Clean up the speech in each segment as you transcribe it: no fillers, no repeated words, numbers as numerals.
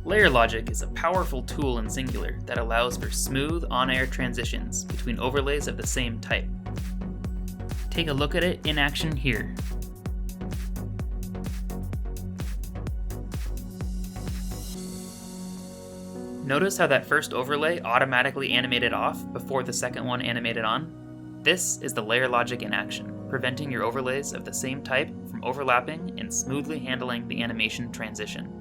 Layer logic is a powerful tool in Singular that allows for smooth on-air transitions between overlays of the same type. Take a look at it in action here. Notice how that first overlay automatically animated off before the second one animated on? This is the layer logic in action, preventing your overlays of the same type from overlapping and smoothly handling the animation transition.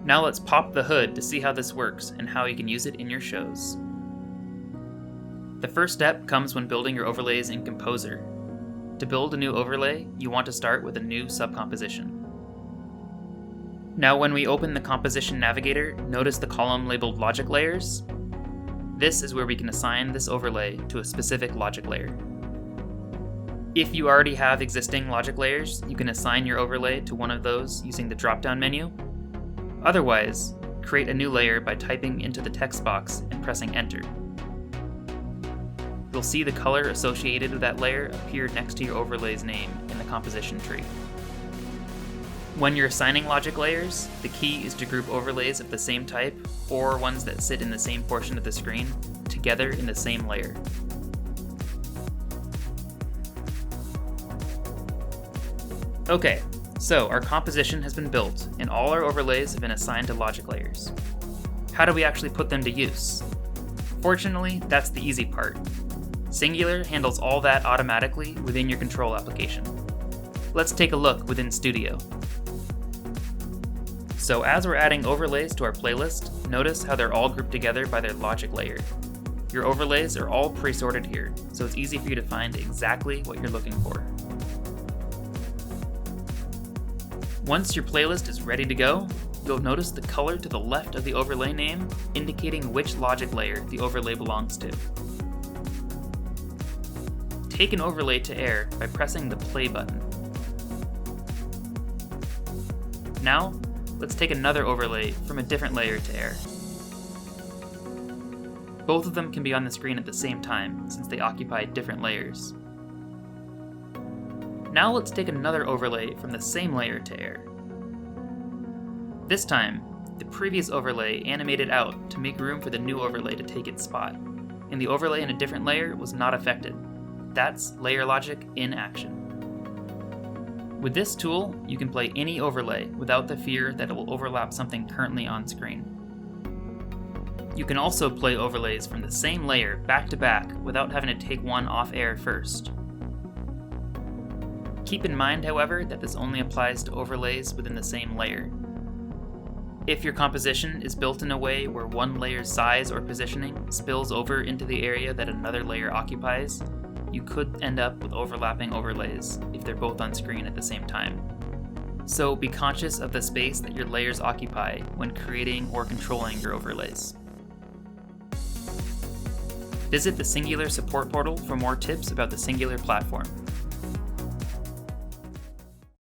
Now let's pop the hood to see how this works and how you can use it in your shows. The first step comes when building your overlays in Composer. To build a new overlay, you want to start with a new subcomposition. Now when we open the Composition Navigator, notice the column labeled Logic Layers. This is where we can assign this overlay to a specific logic layer. If you already have existing logic layers, you can assign your overlay to one of those using the drop-down menu. Otherwise, create a new layer by typing into the text box and pressing Enter. You'll see the color associated with that layer appear next to your overlay's name in the composition tree. When you're assigning logic layers, the key is to group overlays of the same type, or ones that sit in the same portion of the screen, together in the same layer. Okay, so our composition has been built, and all our overlays have been assigned to logic layers. How do we actually put them to use? Fortunately, that's the easy part. Singular handles all that automatically within your control application. Let's take a look within Studio. So as we're adding overlays to our playlist, notice how they're all grouped together by their logic layer. Your overlays are all pre-sorted here, so it's easy for you to find exactly what you're looking for. Once your playlist is ready to go, you'll notice the color to the left of the overlay name indicating which logic layer the overlay belongs to. Take an overlay to air by pressing the play button. Now, let's take another overlay from a different layer to air. Both of them can be on the screen at the same time, since they occupy different layers. Now let's take another overlay from the same layer to air. This time, the previous overlay animated out to make room for the new overlay to take its spot, and the overlay in a different layer was not affected. That's layer logic in action. With this tool, you can play any overlay without the fear that it will overlap something currently on screen. You can also play overlays from the same layer back to back without having to take one off air first. Keep in mind, however, that this only applies to overlays within the same layer. If your composition is built in a way where one layer's size or positioning spills over into the area that another layer occupies, you could end up with overlapping overlays if they're both on screen at the same time. So be conscious of the space that your layers occupy when creating or controlling your overlays. Visit the Singular support portal for more tips about the Singular platform.